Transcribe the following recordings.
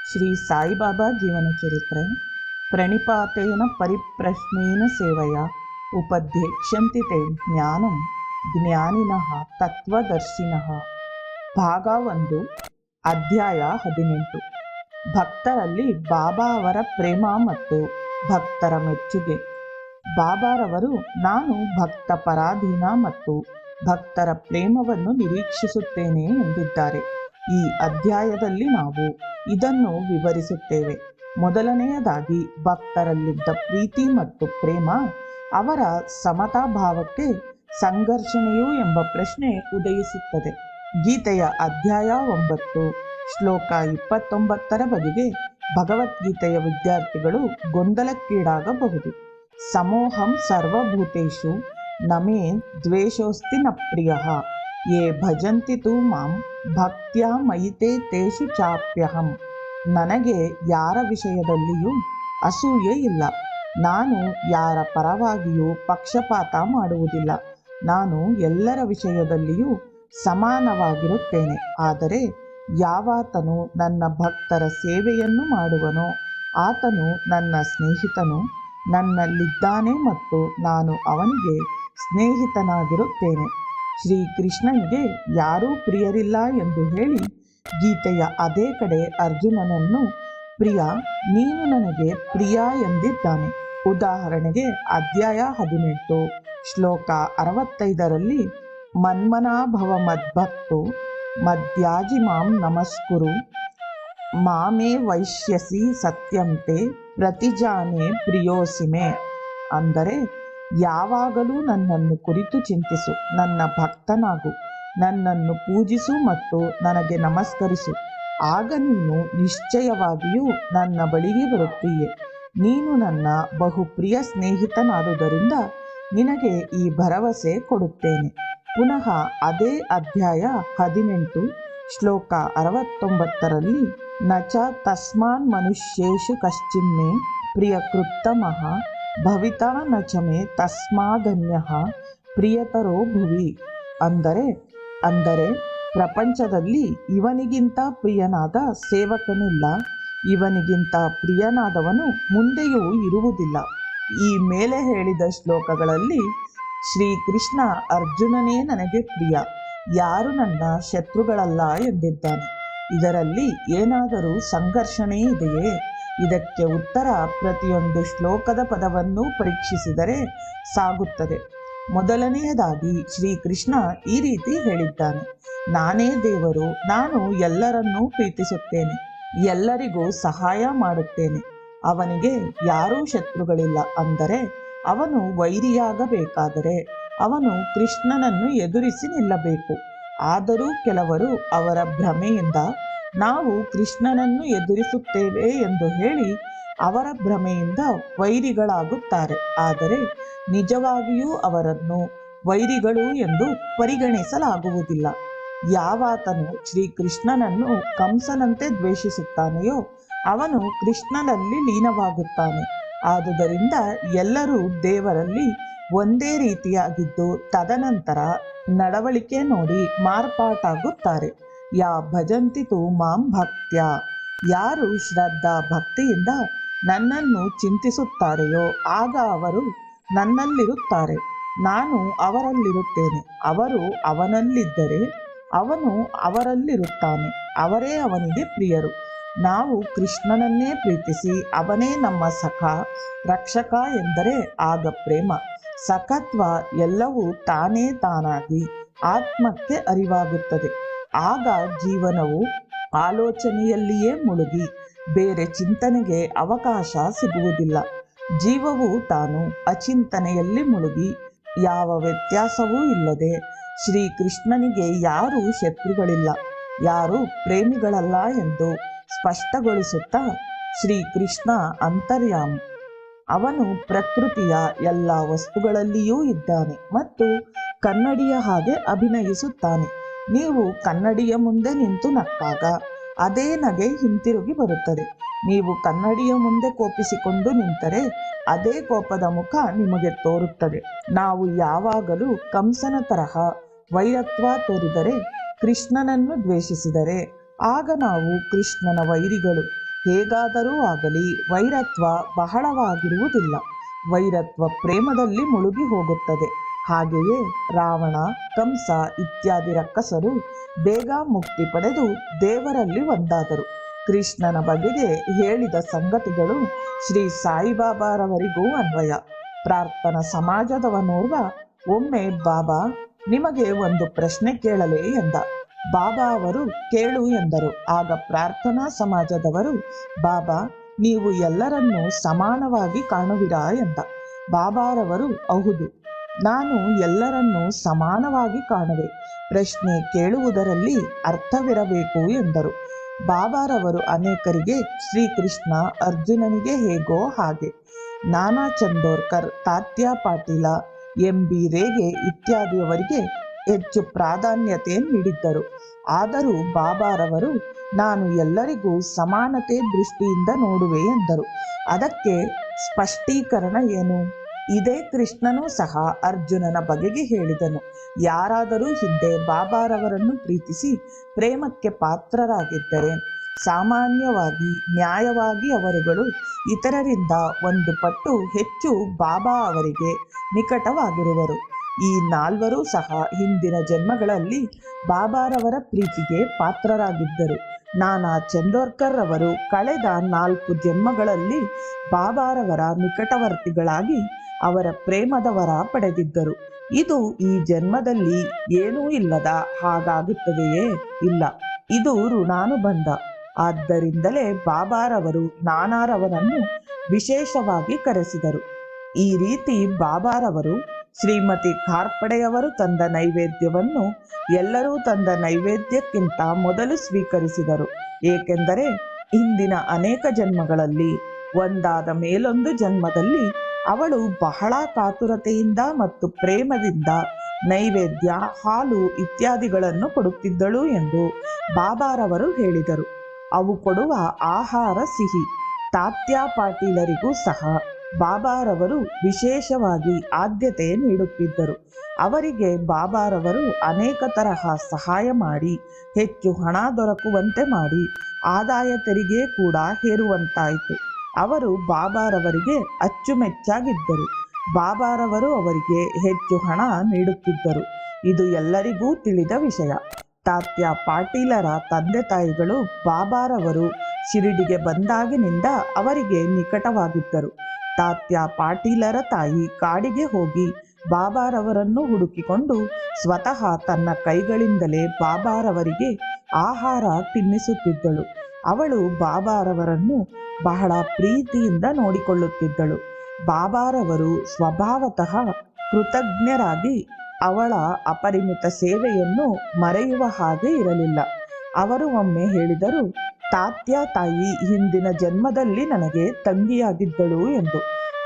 ಶ್ರೀ ಸಾಯಿಬಾಬಾ ಜೀವನ ಚರಿತ್ರೆ. ಪ್ರಣಿಪಾತೇನ ಪರಿಪ್ರಶ್ನೇನ ಸೇವೆಯ ಉಪದೇಕ್ಷಂತಿ ತೇ ಜ್ಞಾನಂ ಜ್ಞಾನಿನಃ ತತ್ವದರ್ಶಿನಃ. ಭಾಗ 1, ಅಧ್ಯಾಯ 18. ಭಕ್ತರಲ್ಲಿ ಬಾಬಾ ಅವರ ಪ್ರೇಮ ಮತ್ತು ಭಕ್ತರ ಮೆಚ್ಚುಗೆ. ಬಾಬಾರವರು ನಾನು ಭಕ್ತ ಪರಾಧೀನ ಮತ್ತು ಭಕ್ತರ ಪ್ರೇಮವನ್ನು ನಿರೀಕ್ಷಿಸುತ್ತೇನೆ ಎಂದಿದ್ದಾರೆ. ಈ ಅಧ್ಯಾಯದಲ್ಲಿ ನಾವು ಇದನ್ನು ವಿವರಿಸುತ್ತೇವೆ. ಮೊದಲನೆಯದಾಗಿ, ಭಕ್ತರಲ್ಲಿದ್ದ ಪ್ರೀತಿ ಮತ್ತು ಪ್ರೇಮ ಅವರ ಸಮತಾ ಭಾವಕ್ಕೆ ಸಂಘರ್ಷಣೆಯು ಎಂಬ ಪ್ರಶ್ನೆ ಉದಯಿಸುತ್ತದೆ. ಗೀತೆಯ ಅಧ್ಯಾಯ 9 ಶ್ಲೋಕ 29ರ ಬಗೆಗೆ ಭಗವದ್ಗೀತೆಯ ವಿದ್ಯಾರ್ಥಿಗಳು ಗೊಂದಲಕ್ಕೀಡಾಗಬಹುದು. ಸಮೋಹಂ ಸರ್ವಭೂತೇಷು ನಮೇ ದ್ವೇಷೋಸ್ತಿ ನ ಪ್ರಿಯಃ ಯೇ ಭಜಂತಿ ತು ಮಾಂ ಭಕ್ತ್ಯಾ ಮಯಿತೇ ತೇಷು ಚಾಪ್ಯಹಂ. ನನಗೆ ಯಾರ ವಿಷಯದಲ್ಲಿಯೂ ಅಸೂಯೆ ಇಲ್ಲ. ನಾನು ಯಾರ ಪರವಾಗಿಯೂ ಪಕ್ಷಪಾತ ಮಾಡುವುದಿಲ್ಲ. ನಾನು ಎಲ್ಲರ ವಿಷಯದಲ್ಲಿಯೂ ಸಮಾನವಾಗಿರುತ್ತೇನೆ. ಆದರೆ ಯಾವಾತನು ನನ್ನ ಭಕ್ತರ ಸೇವೆಯನ್ನು ಮಾಡುವನೋ ಆತನು ನನ್ನ ಸ್ನೇಹಿತನು, ನನ್ನಲ್ಲಿದ್ದಾನೆ ಮತ್ತು ನಾನು ಅವನಿಗೆ ಸ್ನೇಹಿತನಾಗಿರುತ್ತೇನೆ. ಶ್ರೀಕೃಷ್ಣನಿಗೆ ಯಾರೂ ಪ್ರಿಯರಿಲ್ಲ ಎಂದು ಹೇಳಿ ಗೀತೆಯ ಅದೇ ಕಡೆ ಅರ್ಜುನನನ್ನು ಪ್ರಿಯ, ನೀನು ನನಗೆ ಪ್ರಿಯ ಎಂದಿದ್ದಾನೆ. ಉದಾಹರಣೆಗೆ ಅಧ್ಯಾಯ 18 ಶ್ಲೋಕ 65ರಲ್ಲಿ ಮನ್ಮನಾಭವ ಮದ್ಭಕ್ತೋ ಮದ್ಯಾಜಿ ಮಾಂ ನಮಸ್ಕುರು ಮಾಮೇ ವೈಶ್ಯಸಿ ಸತ್ಯಂತೆ ಪ್ರತಿಜಾನೆ ಪ್ರಿಯೋಸಿಮೆ. ಅಂದರೆ, ಯಾವಾಗಲೂ ನನ್ನನ್ನು ಕುರಿತು ಚಿಂತಿಸು, ನನ್ನ ಭಕ್ತನಾಗು, ನನ್ನನ್ನು ಪೂಜಿಸು ಮತ್ತು ನನಗೆ ನಮಸ್ಕರಿಸು. ಆಗ ನೀನು ನಿಶ್ಚಯವಾಗಿಯೂ ನನ್ನ ಬಳಿಗೆ ಬರುತ್ತೀಯೆ. ನೀನು ನನ್ನ ಬಹುಪ್ರಿಯ ಸ್ನೇಹಿತನಾದುದರಿಂದ ನಿನಗೆ ಈ ಭರವಸೆ ಕೊಡುತ್ತೇನೆ. ಪುನಃ ಅದೇ ಅಧ್ಯಾಯ 18 ಶ್ಲೋಕ 69ರಲ್ಲಿ ನಚ ತಸ್ಮಾನ್ ಮನುಷ್ಯೇಷು ಕಶ್ಚಿನ್ಮೇ ಪ್ರಿಯಕೃತ್ತಮಃ ಭವಿತಾ ನಚಮೆ ತಸ್ಮಾದನ್ಯಃ ಪ್ರಿಯತರೋ ಭುವಿ. ಅಂದರೆ ಪ್ರಪಂಚದಲ್ಲಿ ಇವನಿಗಿಂತ ಪ್ರಿಯನಾದ ಸೇವಕನಿಲ್ಲ, ಇವನಿಗಿಂತ ಪ್ರಿಯನಾದವನು ಮುಂದೆಯೂ ಇರುವುದಿಲ್ಲ. ಈ ಮೇಲೆ ಹೇಳಿದ ಶ್ಲೋಕಗಳಲ್ಲಿ ಶ್ರೀಕೃಷ್ಣ ಅರ್ಜುನನೇ ನನಗೆ ಪ್ರಿಯ, ಯಾರು ನನ್ನ ಶತ್ರುಗಳಲ್ಲ ಎಂದಿದ್ದಾನೆ. ಇದರಲ್ಲಿ ಏನಾದರೂ ಸಂಘರ್ಷಣೆ ಇದೆಯೇ? ಇದಕ್ಕೆ ಉತ್ತರ ಪ್ರತಿಯೊಂದು ಶ್ಲೋಕದ ಪದವನ್ನು ಪರೀಕ್ಷಿಸಿದರೆ ಸಾಗುತ್ತದೆ. ಮೊದಲನೆಯದಾಗಿ ಶ್ರೀಕೃಷ್ಣ ಈ ರೀತಿ ಹೇಳಿದ್ದಾನೆ: ನಾನೇ ದೇವರು, ನಾನು ಎಲ್ಲರನ್ನೂ ಪ್ರೀತಿಸುತ್ತೇನೆ, ಎಲ್ಲರಿಗೂ ಸಹಾಯ ಮಾಡುತ್ತೇನೆ. ಅವನಿಗೆ ಯಾರೂ ಶತ್ರುಗಳಿಲ್ಲ. ಅಂದರೆ ಅವನು ವೈರಿಯಾಗಬೇಕಾದರೆ ಅವನು ಕೃಷ್ಣನನ್ನು ಎದುರಿಸಿ ನಿಲ್ಲಬೇಕು. ಆದರೂ ಕೆಲವರು ಅವರ ಭ್ರಮೆಯಿಂದ ನಾವು ಕೃಷ್ಣನನ್ನು ಎದುರಿಸುತ್ತೇವೆ ಎಂದು ಹೇಳಿ ಅವರ ಭ್ರಮೆಯಿಂದ ವೈರಿಗಳಾಗುತ್ತಾರೆ. ಆದರೆ ನಿಜವಾಗಿಯೂ ಅವರನ್ನು ವೈರಿಗಳು ಎಂದು ಪರಿಗಣಿಸಲಾಗುವುದಿಲ್ಲ. ಯಾವಾತನು ಶ್ರೀಕೃಷ್ಣನನ್ನು ಕಂಸನಂತೆ ದ್ವೇಷಿಸುತ್ತಾನೆಯೋ ಅವನು ಕೃಷ್ಣನಲ್ಲಿ ಲೀನವಾಗುತ್ತಾನೆ. ಆದುದರಿಂದ ಎಲ್ಲರೂ ದೇವರಲ್ಲಿ ಒಂದೇ ರೀತಿಯಾಗಿದ್ದು ತದನಂತರ ನಡವಳಿಕೆ ನೋಡಿ ಮಾರ್ಪಾಟಾಗುತ್ತಾರೆ. ಯಾ ಭಜಂತಿ ತು ಮಾಂ ಭಕ್ತ್ಯಾ, ಯಾರು ಶ್ರದ್ಧಾ ಭಕ್ತಿಯಿಂದ ನನ್ನನ್ನು ಚಿಂತಿಸುತ್ತಾರೆಯೋ ಆಗ ಅವರು ನನ್ನಲ್ಲಿರುತ್ತಾರೆ, ನಾನು ಅವರಲ್ಲಿರುತ್ತೇನೆ. ಅವರು ಅವನಲ್ಲಿದ್ದರೆ ಅವನು ಅವರಲ್ಲಿರುತ್ತಾನೆ, ಅವರೇ ಅವನಿಗೆ ಪ್ರಿಯರು. ನಾವು ಕೃಷ್ಣನನ್ನೇ ಪ್ರೀತಿಸಿ ಅವನೇ ನಮ್ಮ ಸಖ ರಕ್ಷಕ ಎಂದರೆ ಆಗ ಪ್ರೇಮ, ಸಖತ್ವ ಎಲ್ಲವೂ ತಾನೇ ತಾನಾಗಿ ಆತ್ಮಕ್ಕೆ ಅರಿವಾಗುತ್ತದೆ. ಆಗ ಜೀವನವು ಆಲೋಚನೆಯಲ್ಲಿಯೇ ಮುಳುಗಿ ಬೇರೆ ಚಿಂತನೆಗೆ ಅವಕಾಶ ಸಿಗುವುದಿಲ್ಲ. ಜೀವವು ತಾನು ಅಚಿಂತನೆಯಲ್ಲಿ ಮುಳುಗಿ ಯಾವ ವ್ಯತ್ಯಾಸವೂ ಇಲ್ಲದೆ ಶ್ರೀಕೃಷ್ಣನಿಗೆ ಯಾರೂ ಶತ್ರುಗಳಿಲ್ಲ, ಯಾರೂ ಪ್ರೇಮಿಗಳಲ್ಲ ಎಂದು ಸ್ಪಷ್ಟಗೊಳಿಸುತ್ತಾ ಶ್ರೀಕೃಷ್ಣ ಅಂತರ್ಯಾಮಿ. ಅವನು ಪ್ರಕೃತಿಯ ಎಲ್ಲ ವಸ್ತುಗಳಲ್ಲಿಯೂ ಇದ್ದಾನೆ ಮತ್ತು ಕನ್ನಡಿಯ ಹಾಗೆ ಅಭಿನಯಿಸುತ್ತಾನೆ. ನೀವು ಕನ್ನಡಿಯ ಮುಂದೆ ನಿಂತು ನಕ್ಕಾಗ ಅದೇ ನಗೆ ಹಿಂತಿರುಗಿ ಬರುತ್ತದೆ. ನೀವು ಕನ್ನಡಿಯ ಮುಂದೆ ಕೋಪಿಸಿಕೊಂಡು ನಿಂತರೆ ಅದೇ ಕೋಪದ ಮುಖ ನಿಮಗೆ ತೋರುತ್ತದೆ. ನಾವು ಯಾವಾಗಲೂ ಕಂಸನ ತರಹ ವೈರತ್ವ ತೋರಿದರೆ, ಕೃಷ್ಣನನ್ನು ದ್ವೇಷಿಸಿದರೆ ಆಗ ನಾವು ಕೃಷ್ಣನ ವೈರಿಗಳು. ಹೇಗಾದರೂ ಆಗಲಿ ವೈರತ್ವ ಬಹಳವಾಗಿರುವುದಿಲ್ಲ. ವೈರತ್ವ ಪ್ರೇಮದಲ್ಲಿ ಮುಳುಗಿ ಹೋಗುತ್ತದೆ. ಹಾಗೆಯೇ ರಾವಣ, ಕಂಸ ಇತ್ಯಾದಿ ರಕ್ಕಸರು ಬೇಗ ಮುಕ್ತಿ ಪಡೆದು ದೇವರಲ್ಲಿ ಒಂದಾದರು. ಕೃಷ್ಣನ ಬಗೆಗೆ ಹೇಳಿದ ಸಂಗತಿಗಳು ಶ್ರೀ ಸಾಯಿಬಾಬಾರವರಿಗೂ ಅನ್ವಯ. ಪ್ರಾರ್ಥನಾ ಸಮಾಜದವನೋರ್ವ ಒಮ್ಮೆ ಬಾಬಾ, ನಿಮಗೆ ಒಂದು ಪ್ರಶ್ನೆ ಕೇಳಲೇ ಎಂದ. ಬಾಬಾ ಅವರು ಕೇಳು ಎಂದರು. ಆಗ ಪ್ರಾರ್ಥನಾ ಸಮಾಜದವರು, ಬಾಬಾ, ನೀವು ಎಲ್ಲರನ್ನೂ ಸಮಾನವಾಗಿ ಕಾಣುವಿರಾ ಎಂದ. ಬಾಬಾರವರು, ಹೌದು, ನಾನು ಎಲ್ಲರನ್ನೂ ಸಮಾನವಾಗಿ ಕಾಣುವೆ. ಪ್ರಶ್ನೆ ಕೇಳುವುದರಲ್ಲಿ ಅರ್ಥವಿರಬೇಕು ಎಂದರು. ಬಾಬಾರವರು ಅನೇಕರಿಗೆ ಶ್ರೀಕೃಷ್ಣ ಅರ್ಜುನನಿಗೆ ಹೇಗೋ ಹಾಗೆ ನಾನಾ ಚಂದೋರ್ಕರ್, ತಾತ್ಯಾ ಪಾಟೀಲ, ಎಂ.ಬಿ. ರೇಗೆ ಇತ್ಯಾದಿಯವರಿಗೆ ಹೆಚ್ಚು ಪ್ರಾಧಾನ್ಯತೆ ನೀಡಿದ್ದರು. ಆದರೂ ಬಾಬಾರವರು ನಾನು ಎಲ್ಲರಿಗೂ ಸಮಾನತೆ ದೃಷ್ಟಿಯಿಂದ ನೋಡುವೆ ಎಂದರು. ಅದಕ್ಕೆ ಸ್ಪಷ್ಟೀಕರಣ ಏನು? ಇದೇ ಕೃಷ್ಣನೂ ಸಹ ಅರ್ಜುನನ ಬಗೆಗೆ ಹೇಳಿದನು. ಯಾರಾದರೂ ಹಿಂದೆ ಬಾಬಾರವರನ್ನು ಪ್ರೀತಿಸಿ ಪ್ರೇಮಕ್ಕೆ ಪಾತ್ರರಾಗಿದ್ದರೆ ಸಾಮಾನ್ಯವಾಗಿ ನ್ಯಾಯವಾಗಿ ಅವರುಗಳು ಇತರರಿಂದ ಒಂದು ಪಟ್ಟು ಹೆಚ್ಚು ಬಾಬಾ ಅವರಿಗೆ ನಿಕಟವಾಗಿರುವರು. ಈ ನಾಲ್ವರೂ ಸಹ ಹಿಂದಿನ ಜನ್ಮಗಳಲ್ಲಿ ಬಾಬಾರವರ ಪ್ರೀತಿಗೆ ಪಾತ್ರರಾಗಿದ್ದರು. ನಾನಾ ಚಂದೋರ್ಕರ್ ಅವರು ಕಳೆದ 4 ಜನ್ಮಗಳಲ್ಲಿ ಬಾಬಾರವರ ನಿಕಟವರ್ತಿಗಳಾಗಿ ಅವರ ಪ್ರೇಮದ ವರ ಪಡೆದಿದ್ದರು. ಇದು ಈ ಜನ್ಮದಲ್ಲಿ ಏನೂ ಇಲ್ಲದ ಹಾಗಾಗುತ್ತದೆಯೇ? ಇಲ್ಲ, ಇದು ಋಣಾನುಬಂಧ. ಆದ್ದರಿಂದಲೇ ಬಾಬಾರವರು ನಾನಾರವರನ್ನು ವಿಶೇಷವಾಗಿ ಕರೆಸಿದರು. ಈ ರೀತಿ ಬಾಬಾರವರು ಶ್ರೀಮತಿ ಖಾರ್ಪಡೆಯವರು ತಂದ ನೈವೇದ್ಯವನ್ನು ಎಲ್ಲರೂ ತಂದ ನೈವೇದ್ಯಕ್ಕಿಂತ ಮೊದಲು ಸ್ವೀಕರಿಸಿದರು. ಏಕೆಂದರೆ ಹಿಂದಿನ ಅನೇಕ ಜನ್ಮಗಳಲ್ಲಿ ಒಂದಾದ ಮೇಲೊಂದು ಜನ್ಮದಲ್ಲಿ ಅವಳು ಬಹಳ ಕಾತುರತೆಯಿಂದ ಮತ್ತು ಪ್ರೇಮದಿಂದ ನೈವೇದ್ಯ, ಹಾಲು ಇತ್ಯಾದಿಗಳನ್ನು ಕೊಡುತ್ತಿದ್ದಳು ಎಂದು ಬಾಬಾರವರು ಹೇಳಿದರು. ಅವು ಕೊಡುವ ಆಹಾರ ಸಿಹಿ. ತಾತ್ಯಾ ಪಾಟೀಲರಿಗೂ ಸಹ ಬಾಬಾರವರು ವಿಶೇಷವಾಗಿ ಆದ್ಯತೆ ನೀಡುತ್ತಿದ್ದರು. ಅವರಿಗೆ ಬಾಬಾರವರು ಅನೇಕ ತರಹ ಸಹಾಯ ಮಾಡಿ ಹೆಚ್ಚು ಹಣ ದೊರಕುವಂತೆ ಮಾಡಿ ಆದಾಯ ತೆರಿಗೆ ಕೂಡ ಹೇರುವಂತಾಯಿತು. ಅವರು ಬಾಬಾರವರಿಗೆ ಅಚ್ಚುಮೆಚ್ಚಾಗಿದ್ದರು. ಬಾಬಾರವರು ಅವರಿಗೆ ಹೆಚ್ಚು ಹಣ ನೀಡುತ್ತಿದ್ದರು. ಇದು ಎಲ್ಲರಿಗೂ ತಿಳಿದ ವಿಷಯ. ತಾತ್ಯಾ ಪಾಟೀಲರ ತಂದೆ ತಾಯಿಗಳು ಬಾಬಾರವರು ಶಿರಡಿಗೆ ಬಂದಾಗಿನಿಂದ ಅವರಿಗೆ ನಿಕಟವಾಗಿದ್ದರು. ತಾತ್ಯಾ ಪಾಟೀಲರ ತಾಯಿ ಕಾಡಿಗೆ ಹೋಗಿ ಬಾಬಾರವರನ್ನು ಹುಡುಕಿಕೊಂಡು ಸ್ವತಃ ತನ್ನ ಕೈಗಳಿಂದಲೇ ಬಾಬಾರವರಿಗೆ ಆಹಾರ ತಿನ್ನಿಸುತ್ತಿದ್ದಳು. ಅವಳು ಬಾಬಾರವರನ್ನು ಬಹಳ ಪ್ರೀತಿಯಿಂದ ನೋಡಿಕೊಳ್ಳುತ್ತಿದ್ದಳು. ಬಾಬಾರವರು ಸ್ವಭಾವತಃ ಕೃತಜ್ಞರಾಗಿ ಅವಳ ಅಪರಿಮಿತ ಸೇವೆಯನ್ನು ಮರೆಯುವ ಹಾಗೆ ಇರಲಿಲ್ಲ. ಅವರು ಒಮ್ಮೆ ಹೇಳಿದರು, ತಾತ್ಯಾ ತಾಯಿ ಹಿಂದಿನ ಜನ್ಮದಲ್ಲಿ ನನಗೆ ತಂಗಿಯಾಗಿದ್ದಳು ಎಂದು.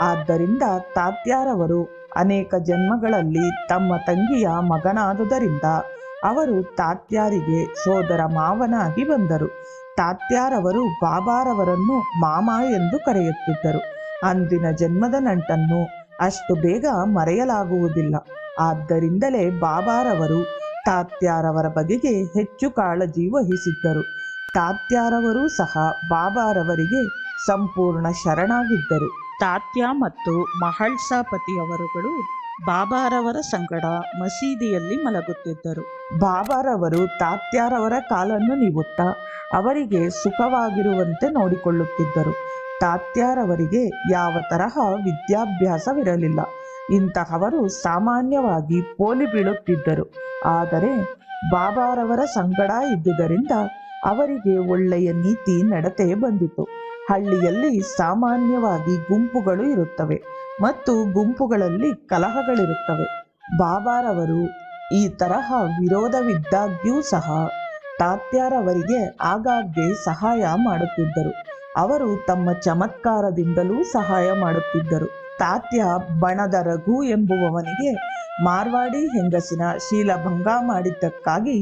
ಆದ್ದರಿಂದ ತಾತ್ಯಾರವರು ಅನೇಕ ಜನ್ಮಗಳಲ್ಲಿ ತಮ್ಮ ತಂಗಿಯ ಮಗನಾದುದರಿಂದ ಅವರು ತಾತ್ಯಾರಿಗೆ ಸೋದರ ಮಾವನಾಗಿ ಬಂದರು. ತಾತ್ಯಾರವರು ಬಾಬಾರವರನ್ನು ಮಾಮ ಎಂದು ಕರೆಯುತ್ತಿದ್ದರು. ಅಂದಿನ ಜನ್ಮದ ನಂಟನ್ನು ಅಷ್ಟು ಬೇಗ ಮರೆಯಲಾಗುವುದಿಲ್ಲ. ಆದ್ದರಿಂದಲೇ ಬಾಬಾರವರು ತಾತ್ಯಾರವರ ಬಗೆಗೆ ಹೆಚ್ಚು ಕಾಳಜಿ ವಹಿಸಿದ್ದರು. ತಾತ್ಯಾರವರು ಸಹ ಬಾಬಾರವರಿಗೆ ಸಂಪೂರ್ಣ ಶರಣಾಗಿದ್ದರು. ತಾತ್ಯಾ ಮತ್ತು ಮಹಳ್ಸಾಪತಿಯವರುಗಳು ಬಾಬಾರವರ ಸಂಗಡ ಮಸೀದಿಯಲ್ಲಿ ಮಲಗುತ್ತಿದ್ದರು. ಬಾಬಾರವರು ತಾತ್ಯಾರವರ ಕಾಲನ್ನು ನೀವುತ್ತಾ ಅವರಿಗೆ ಸುಖವಾಗಿರುವಂತೆ ನೋಡಿಕೊಳ್ಳುತ್ತಿದ್ದರು. ತಾತ್ಯಾರವರಿಗೆ ಯಾವ ತರಹ ವಿದ್ಯಾಭ್ಯಾಸವಿರಲಿಲ್ಲ. ಇಂತಹವರು ಸಾಮಾನ್ಯವಾಗಿ ಪೋಲಿ ಬೀಳುತ್ತಿದ್ದರು. ಆದರೆ ಬಾಬಾರವರ ಸಂಗಡ ಇದ್ದುದರಿಂದ ಅವರಿಗೆ ಒಳ್ಳೆಯ ನೀತಿ ನಡತೆ ಬಂದಿತು. ಹಳ್ಳಿಯಲ್ಲಿ ಸಾಮಾನ್ಯವಾಗಿ ಗುಂಪುಗಳು ಇರುತ್ತವೆ ಮತ್ತು ಗುಂಪುಗಳಲ್ಲಿ ಕಲಹಗಳಿರುತ್ತವೆ. ಬಾಬಾರವರು ಈ ತರಹ ವಿರೋಧವಿದ್ದಾಗ್ಯೂ ಸಹ ತಾತ್ಯಾರವರಿಗೆ ಆಗಾಗ್ಗೆ ಸಹಾಯ ಮಾಡುತ್ತಿದ್ದರು. ಅವರು ತಮ್ಮ ಚಮತ್ಕಾರದಿಂದಲೂ ಸಹಾಯ ಮಾಡುತ್ತಿದ್ದರು. ತಾತ್ಯ ಬಣದ ರಘು ಎಂಬುವವನಿಗೆ ಮಾರ್ವಾಡಿ ಹೆಂಗಸಿನ ಶೀಲಭಂಗ ಮಾಡಿದ್ದಕ್ಕಾಗಿ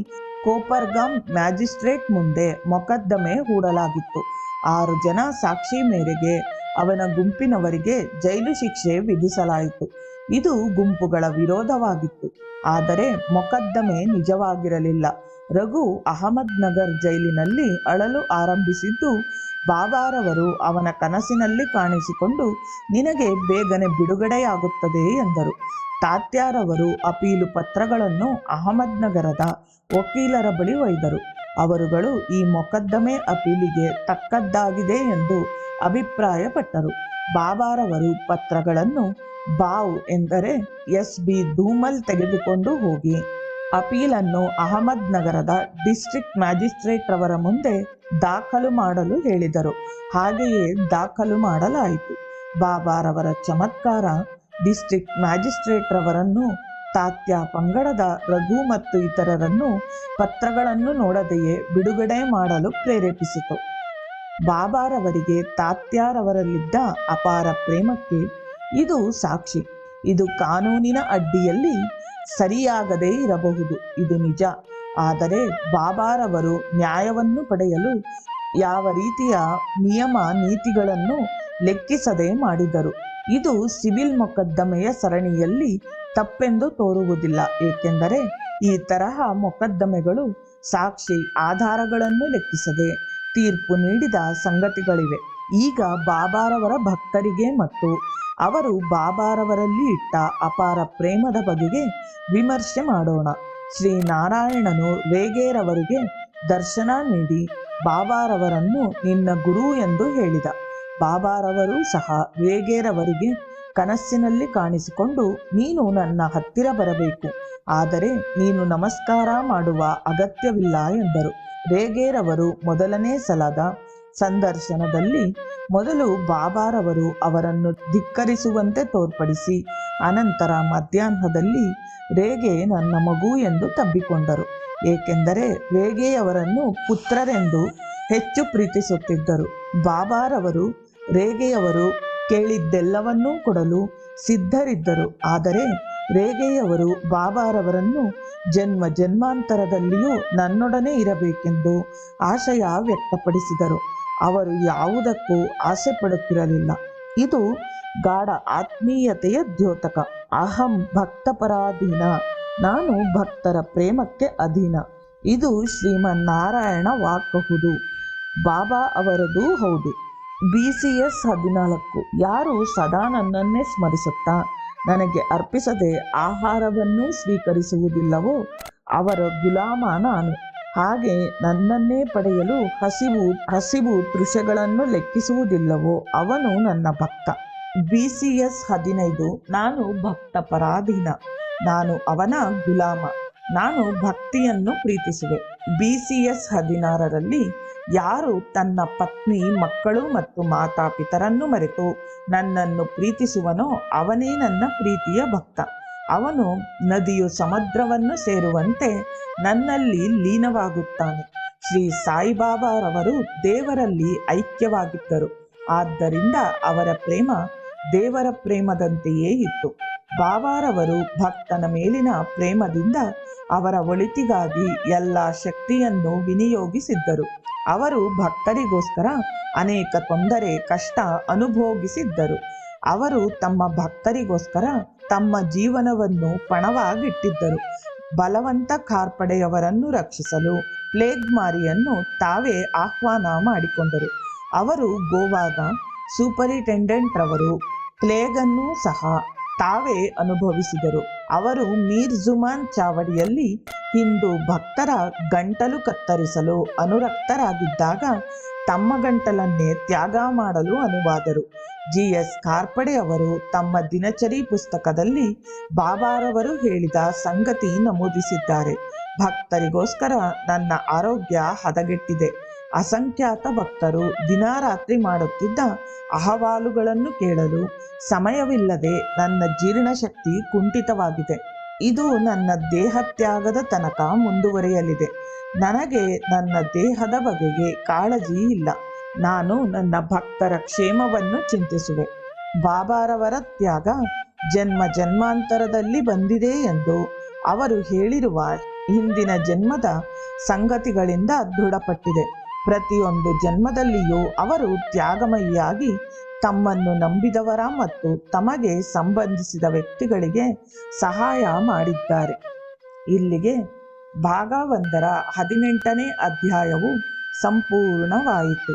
ಕೋಪರ್ಗಾಮ್ ಮ್ಯಾಜಿಸ್ಟ್ರೇಟ್ ಮುಂದೆ ಮೊಕದ್ದಮೆ ಹೂಡಲಾಗಿತ್ತು. 6 ಜನ ಸಾಕ್ಷಿ ಮೇರೆಗೆ ಅವನ ಗುಂಪಿನವರಿಗೆ ಜೈಲು ಶಿಕ್ಷೆ ವಿಧಿಸಲಾಯಿತು. ಇದು ಗುಂಪುಗಳ ವಿರೋಧವಾಗಿತ್ತು. ಆದರೆ ಮೊಕದ್ದಮೆ ನಿಜವಾಗಿರಲಿಲ್ಲ. ರಘು ಅಹಮದ್ ನಗರ್ ಜೈಲಿನಲ್ಲಿ ಅಳಲು ಆರಂಭಿಸಿದ್ದು ಬಾಬಾರವರು ಅವನ ಕನಸಿನಲ್ಲಿ ಕಾಣಿಸಿಕೊಂಡು ನಿನಗೆ ಬೇಗನೆ ಬಿಡುಗಡೆಯಾಗುತ್ತದೆ ಎಂದರು. ತಾತ್ಯಾರವರು ಅಪೀಲು ಪತ್ರಗಳನ್ನು ಅಹಮದ್ನಗರದ ವಕೀಲರ ಬಳಿ ಒಯ್ದರು. ಅವರುಗಳು ಈ ಮೊಕದ್ದಮೆ ಅಪೀಲಿಗೆ ತಕ್ಕದ್ದಾಗಿದೆ ಎಂದು ಅಭಿಪ್ರಾಯಪಟ್ಟರು. ಬಾಬಾರವರು ಪತ್ರಗಳನ್ನು ಬಾವ್ ಎಂದರೆ SB ಧೂಮಲ್ ತೆಗೆದುಕೊಂಡು ಹೋಗಿ ಅಪೀಲನ್ನು ಅಹಮದ್ನಗರದ ಡಿಸ್ಟ್ರಿಕ್ಟ್ ಮ್ಯಾಜಿಸ್ಟ್ರೇಟ್ ರವರ ಮುಂದೆ ದಾಖಲು ಮಾಡಲು ಹೇಳಿದರು. ಹಾಗೆಯೇ ದಾಖಲು ಮಾಡಲಾಯಿತು. ಬಾಬಾರವರ ಚಮತ್ಕಾರ ಡಿಸ್ಟ್ರಿಕ್ಟ್ ಮ್ಯಾಜಿಸ್ಟ್ರೇಟ್ ರವರನ್ನು, ತಾತ್ಯ ಪಂಗಡದ ರಘು ಮತ್ತು ಇತರರನ್ನು ಪತ್ರಗಳನ್ನು ನೋಡದೆಯೇ ಬಿಡುಗಡೆ ಮಾಡಲು ಪ್ರೇರೇಪಿಸಿತು. ಬಾಬಾರವರಿಗೆ ತಾತ್ಯಾರವರಲ್ಲಿದ್ದ ಅಪಾರ ಪ್ರೇಮಕ್ಕೆ ಇದು ಸಾಕ್ಷಿ. ಇದು ಕಾನೂನಿನ ಅಡ್ಡಿಯಲ್ಲಿ ಸರಿಯಾಗದೇ ಇರಬಹುದು, ಇದು ನಿಜ. ಆದರೆ ಬಾಬಾರವರು ನ್ಯಾಯವನ್ನು ಪಡೆಯಲು ಯಾವ ರೀತಿಯ ನಿಯಮ ನೀತಿಗಳನ್ನು ಲೆಕ್ಕಿಸದೆ ಮಾಡಿದರು. ಇದು ಸಿವಿಲ್ ಮೊಕದ್ದಮೆಯ ಸರಣಿಯಲ್ಲಿ ತಪ್ಪೆಂದು ತೋರುವುದಿಲ್ಲ, ಏಕೆಂದರೆ ಈ ತರಹ ಮೊಕದ್ದಮೆಗಳು ಸಾಕ್ಷಿ ಆಧಾರಗಳನ್ನು ಲೆಕ್ಕಿಸದೆ ತೀರ್ಪು ನೀಡಿದ ಸಂಗತಿಗಳಿವೆ. ಈಗ ಬಾಬಾರವರ ಭಕ್ತರಿಗೆ ಮತ್ತು ಅವರು ಬಾಬಾರವರಲ್ಲಿ ಇಟ್ಟ ಅಪಾರ ಪ್ರೇಮದ ಬಗೆಗೆ ವಿಮರ್ಶೆ ಮಾಡೋಣ. ಶ್ರೀನಾರಾಯಣನು ರೇಗೇರವರಿಗೆ ದರ್ಶನ ನೀಡಿ ಬಾಬಾರವರನ್ನು ನಿನ್ನ ಗುರು ಎಂದು ಹೇಳಿದ. ಬಾಬಾರವರು ಸಹ ರೇಗೇರವರಿಗೆ ಕನಸಿನಲ್ಲಿ ಕಾಣಿಸಿಕೊಂಡು ನೀನು ನನ್ನ ಹತ್ತಿರ ಬರಬೇಕು, ಆದರೆ ನೀನು ನಮಸ್ಕಾರ ಮಾಡುವ ಅಗತ್ಯವಿಲ್ಲ ಎಂದರು. ರೇಗೇರವರು ಮೊದಲನೇ ಸಲದ ಸಂದರ್ಶನದಲ್ಲಿ ಮೊದಲು ಬಾಬಾರವರು ಅವರನ್ನು ಧಿಕ್ಕರಿಸುವಂತೆ ತೋರ್ಪಡಿಸಿ ಅನಂತರ ಮಧ್ಯಾಹ್ನದಲ್ಲಿ ರೇಗೆ ನನ್ನ ಮಗು ಎಂದು ತಬ್ಬಿಕೊಂಡರು. ಏಕೆಂದರೆ ರೇಗೆಯವರನ್ನು ಪುತ್ರರೆಂದು ಹೆಚ್ಚು ಪ್ರೀತಿಸುತ್ತಿದ್ದರು. ಬಾಬಾರವರು ರೇಗೆಯವರು ಕೇಳಿದ್ದೆಲ್ಲವನ್ನೂ ಕೊಡಲು ಸಿದ್ಧರಿದ್ದರು. ಆದರೆ ರೇಗೆಯವರು ಬಾಬಾರವರನ್ನು ಜನ್ಮ ಜನ್ಮಾಂತರದಲ್ಲಿಯೂ ನನ್ನೊಡನೆ ಇರಬೇಕೆಂದು ಆಶಯ ವ್ಯಕ್ತಪಡಿಸಿದರು. ಅವರು ಯಾವುದಕ್ಕೂ ಆಸೆ ಪಡುತ್ತಿರಲಿಲ್ಲ. ಇದು ಗಾಢ ಆತ್ಮೀಯತೆಯ ದ್ಯೋತಕ. ಅಹಂ ಭಕ್ತಪರಾಧೀನ, ನಾನು ಭಕ್ತರ ಪ್ರೇಮಕ್ಕೆ ಅಧೀನ. ಇದು ಶ್ರೀಮನ್ನಾರಾಯಣ ವಾಕ್ಕಹುದು, ಬಾಬಾ ಅವರದೂ ಹೌದು. BCS 14. ಯಾರು ಸದಾ ನನ್ನನ್ನೇ ಸ್ಮರಿಸುತ್ತಾ ನನಗೆ ಅರ್ಪಿಸದೆ ಆಹಾರವನ್ನು ಸ್ವೀಕರಿಸುವುದಿಲ್ಲವೋ ಅವರ ಗುಲಾಮ ನಾನು. ಹಾಗೆ ನನ್ನನ್ನೇ ಪಡೆಯಲು ಹಸಿವು ತೃಷೆಗಳನ್ನು ಲೆಕ್ಕಿಸುವುದಿಲ್ಲವೋ ಅವನು ನನ್ನ ಭಕ್ತ. BCS 15. ನಾನು ಭಕ್ತ ಪರಾಧೀನ, ನಾನು ಅವನ ಗುಲಾಮ, ನಾನು ಭಕ್ತಿಯನ್ನು ಪ್ರೀತಿಸುವೆ. BCS 16. ಯಾರು ತನ್ನ ಪತ್ನಿ, ಮಕ್ಕಳು ಮತ್ತು ಮಾತಾಪಿತರನ್ನು ಮರೆತು ನನ್ನನ್ನು ಪ್ರೀತಿಸುವನೋ ಅವನೇ ನನ್ನ ಪ್ರೀತಿಯ ಭಕ್ತ. ಅವನು ನದಿಯು ಸಮುದ್ರವನ್ನು ಸೇರುವಂತೆ ನನ್ನಲ್ಲಿ ಲೀನವಾಗುತ್ತಾನೆ. ಶ್ರೀ ಸಾಯಿಬಾಬಾರವರು ದೇವರಲ್ಲಿ ಐಕ್ಯವಾಗಿದ್ದರು. ಆದ್ದರಿಂದ ಅವರ ಪ್ರೇಮ ದೇವರ ಪ್ರೇಮದಂತೆಯೇ ಇತ್ತು. ಬಾಬಾರವರು ಭಕ್ತನ ಮೇಲಿನ ಪ್ರೇಮದಿಂದ ಅವರ ಒಳಿತಿಗಾಗಿ ಎಲ್ಲ ಶಕ್ತಿಯನ್ನು ವಿನಿಯೋಗಿಸಿದ್ದರು. ಅವರು ಭಕ್ತರಿಗೋಸ್ಕರ ಅನೇಕ ತೊಂದರೆ, ಕಷ್ಟ ಅನುಭೋಗಿಸಿದ್ದರು. ಅವರು ತಮ್ಮ ಭಕ್ತರಿಗೋಸ್ಕರ ತಮ್ಮ ಜೀವನವನ್ನು ಪಣವಾಗಿಟ್ಟಿದ್ದರು. ಬಲವಂತ ಖಾರ್ಪಡೆಯವರನ್ನು ರಕ್ಷಿಸಲು ಪ್ಲೇಗ್ ಮಾರಿಯನ್ನು ತಾವೇ ಆಹ್ವಾನ ಮಾಡಿಕೊಂಡರು. ಅವರು ಗೋವಾದ ಸೂಪರಿಂಟೆಂಡೆಂಟ್ ರವರು ಪ್ಲೇಗನ್ನು ಸಹ ತಾವೇ ಅನುಭವಿಸಿದರು. ಅವರು ಮೀರ್ ಜುಮಾನ್ ಚಾವಡಿಯಲ್ಲಿ ಹಿಂದೂ ಭಕ್ತರ ಗಂಟಲು ಕತ್ತರಿಸಲು ಅನುರಕ್ತರಾಗಿದ್ದಾಗ ತಮ್ಮ ಗಂಟಲನ್ನೇ ತ್ಯಾಗ ಮಾಡಲು ಅನುವಾದರು. GS ಖಾರ್ಪಡೆ ಅವರು ತಮ್ಮ ದಿನಚರಿ ಪುಸ್ತಕದಲ್ಲಿ ಬಾಬಾರವರು ಹೇಳಿದ ಸಂಗತಿ ನಮೂದಿಸಿದ್ದಾರೆ. ಭಕ್ತರಿಗೋಸ್ಕರ ನನ್ನ ಆರೋಗ್ಯ ಹದಗೆಟ್ಟಿದೆ. ಅಸಂಖ್ಯಾತ ಭಕ್ತರು ದಿನಾರಾತ್ರಿ ಮಾಡುತ್ತಿದ್ದ ಅಹವಾಲುಗಳನ್ನು ಕೇಳಲು ಸಮಯವಿಲ್ಲದೆ ನನ್ನ ಜೀರ್ಣಶಕ್ತಿ ಕುಂಠಿತವಾಗಿದೆ. ಇದು ನನ್ನ ದೇಹತ್ಯಾಗದ ತನಕ ಮುಂದುವರಿಯಲಿದೆ. ನನಗೆ ನನ್ನ ದೇಹದ ಬಗೆಗೆ ಕಾಳಜಿ ಇಲ್ಲ. ನಾನು ನನ್ನ ಭಕ್ತರ ಕ್ಷೇಮವನ್ನು ಚಿಂತಿಸುವೆ. ಬಾಬಾರವರ ತ್ಯಾಗ ಜನ್ಮ ಜನ್ಮಾಂತರದಲ್ಲಿ ಬಂದಿದೆ ಎಂದು ಅವರು ಹೇಳಿರುವ ಹಿಂದಿನ ಜನ್ಮದ ಸಂಗತಿಗಳಿಂದ ದೃಢಪಟ್ಟಿದೆ. ಪ್ರತಿಯೊಂದು ಜನ್ಮದಲ್ಲಿಯೂ ಅವರು ತ್ಯಾಗಮಯಿಯಾಗಿ ತಮ್ಮನ್ನು ನಂಬಿದವರ ಮತ್ತು ತಮಗೆ ಸಂಬಂಧಿಸಿದ ವ್ಯಕ್ತಿಗಳಿಗೆ ಸಹಾಯ ಮಾಡಿದ್ದಾರೆ. ಇಲ್ಲಿಗೆ ಭಾಗ 1ರ 18ನೇ ಅಧ್ಯಾಯವು ಸಂಪೂರ್ಣವಾಯಿತು.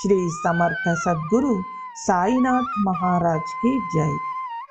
ಶ್ರೀ ಸಮರ್ಥ ಸದ್ಗುರು ಸಾಯಿನಾಥ್ ಮಹಾರಾಜ್ ಕಿ ಜೈ.